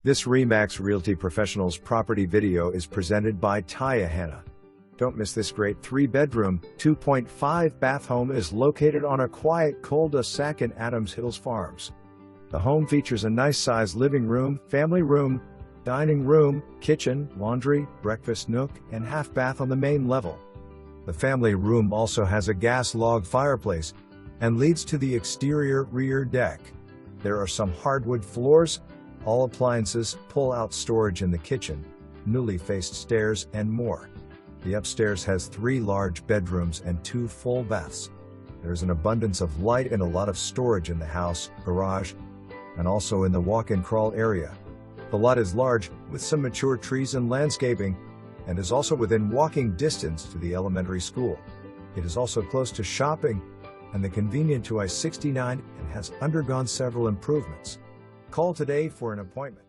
This RE/MAX Realty Professionals property video is presented by Taya Hanna. Don't miss this great 3-bedroom, 2.5 bath home is located on a quiet cul-de-sac in Adams Hills Farms. The home features a nice-sized living room, family room, dining room, kitchen, laundry, breakfast nook, and half bath on the main level. The family room also has a gas log fireplace and leads to the exterior rear deck. There are some hardwood floors, all appliances, pull-out storage in the kitchen, newly faced stairs, and more. The upstairs has 3 large bedrooms and 2 full baths. There's an abundance of light and a lot of storage in the house, garage, and also in the walk-in crawl area. The lot is large, with some mature trees and landscaping, and is also within walking distance to the elementary school. It is also close to shopping and the convenient to I-69 and has undergone several improvements. Call today for an appointment.